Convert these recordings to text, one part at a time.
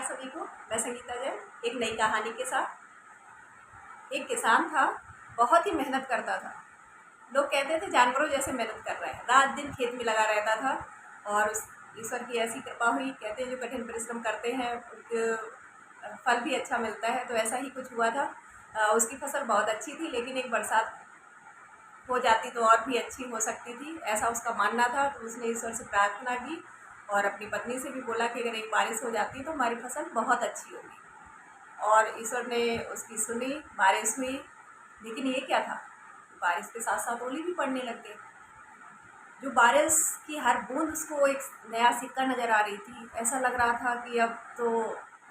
सभी को। मैं संगीता जैन एक नई कहानी के साथ। एक किसान था, बहुत ही मेहनत करता था। लोग कहते थे जानवरों जैसे मेहनत कर रहा है, रात दिन खेत में लगा रहता था। और ईश्वर की ऐसी कृपा हुई, कहते हैं जो कठिन परिश्रम करते हैं उनके फल भी अच्छा मिलता है। तो ऐसा ही कुछ हुआ था। उसकी फसल बहुत अच्छी थी, लेकिन एक बरसात हो जाती तो और भी अच्छी हो सकती थी, ऐसा उसका मानना था। तो उसने ईश्वर से प्रार्थना की और अपनी पत्नी से भी बोला कि अगर एक बारिश हो जाती तो हमारी फसल बहुत अच्छी होगी। और ईश्वर ने उसकी सुनी, बारिश हुई। लेकिन ये क्या था, बारिश के साथ साथ ओले भी पड़ने लग गए। जो बारिश की हर बूंद उसको एक नया सिक्का नज़र आ रही थी। ऐसा लग रहा था कि अब तो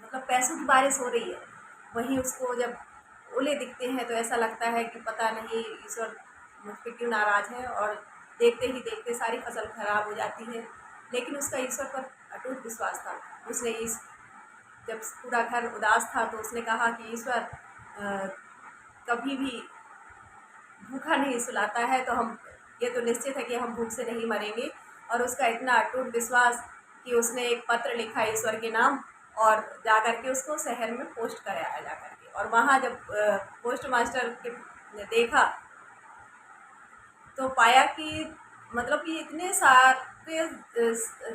मतलब पैसों की बारिश हो रही है। वहीं उसको जब ओले दिखते हैं तो ऐसा लगता है कि पता नहीं ईश्वर मुझ पर क्यों नाराज़ है, और देखते ही देखते सारी फसल खराब हो जाती है। लेकिन उसका ईश्वर पर अटूट विश्वास था। उसने जब पूरा घर उदास था तो उसने कहा कि ईश्वर कभी भी भूखा नहीं सुलाता है, तो हम ये तो निश्चित है कि हम भूख से नहीं मरेंगे। और उसका इतना अटूट विश्वास कि उसने एक पत्र लिखा ईश्वर के नाम और जा कर के उसको शहर में पोस्ट कराया जा कर के। और वहाँ जब पोस्ट मास्टर के ने देखा तो पाया कि मतलब कि इतने सारे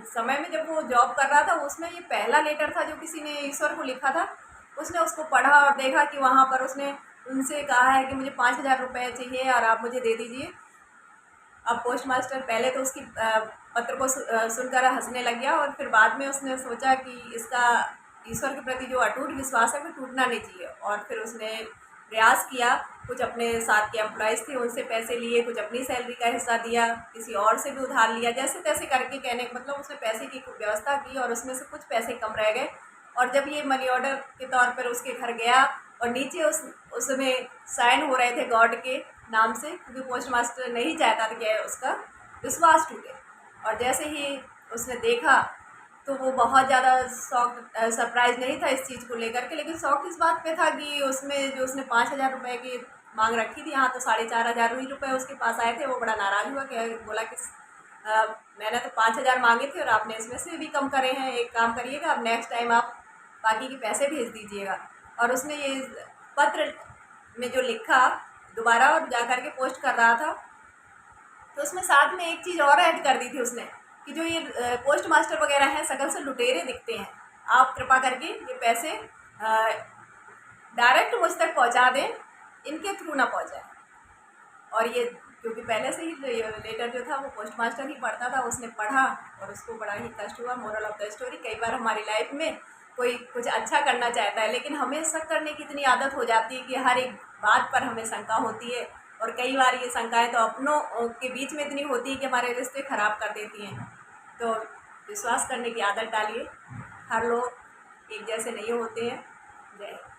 समय में जब वो जॉब कर रहा था उसमें ये पहला लेटर था जो किसी ने ईश्वर को लिखा था। उसने उसको पढ़ा और देखा कि वहाँ पर उसने उनसे कहा है कि मुझे 5,000 रुपये चाहिए और आप मुझे दे दीजिए। अब पोस्ट मास्टर पहले तो उसकी पत्र को सुनकर हंसने लग गया, और फिर बाद में उसने सोचा कि इसका ईश्वर के प्रति जो अटूट विश्वास है वो टूटना नहीं चाहिए। और फिर उसने प्रयास किया, कुछ अपने साथ के एम्प्लॉयज़ थे उनसे पैसे लिए, कुछ अपनी सैलरी का हिस्सा दिया, किसी और से भी उधार लिया, जैसे तैसे करके, कहने का मतलब उसने पैसे की खूब व्यवस्था की और उसमें से कुछ पैसे कम रह गए। और जब ये मनी ऑर्डर के तौर पर उसके घर गया और नीचे उसमें साइन हो रहे थे गॉड के नाम से, क्योंकि पोस्ट मास्टर नहीं चाहता था कि उसका विश्वास टूटे। और जैसे ही उसने देखा तो वो बहुत ज़्यादा शॉक सरप्राइज़ नहीं था इस चीज़ को लेकर के, लेकिन शौक इस बात पे था कि उसमें जो उसने 5,000 रुपये की मांग रखी थी, यहाँ तो 4,500 ही रुपये उसके पास आए थे। वो बड़ा नाराज़ हुआ कि बोला कि मैंने तो 5,000 मांगे थे और आपने इसमें से भी कम करे हैं। एक काम करिएगा, अब नेक्स्ट टाइम आप बाकी के पैसे भेज दीजिएगा। और उसने ये पत्र में जो लिखा दोबारा और जा कर के पोस्ट कर रहा था, तो उसमें साथ में एक चीज़ और ऐड कर दी थी उसने कि जो ये पोस्ट मास्टर वगैरह हैं शकल से लुटेरे दिखते हैं, आप कृपा करके ये पैसे डायरेक्ट मुझ तक पहुंचा दें, इनके थ्रू ना पहुंचाएं। और ये क्योंकि पहले से ही लेटर जो था वो पोस्ट मास्टर ही पढ़ता था, उसने पढ़ा और उसको बड़ा ही कष्ट हुआ। मोरल ऑफ द स्टोरी, कई बार हमारी लाइफ में कोई कुछ अच्छा करना चाहता है, लेकिन हमें शक करने की इतनी आदत हो जाती है कि हर एक बात पर हमें शंका होती है। और कई बार ये शंकाएं तो अपनों के बीच में इतनी होती है कि हमारे रिश्ते ख़राब कर देती हैं। तो विश्वास करने की आदत डालिए, हर लोग एक जैसे नहीं होते हैं। जय हिंद।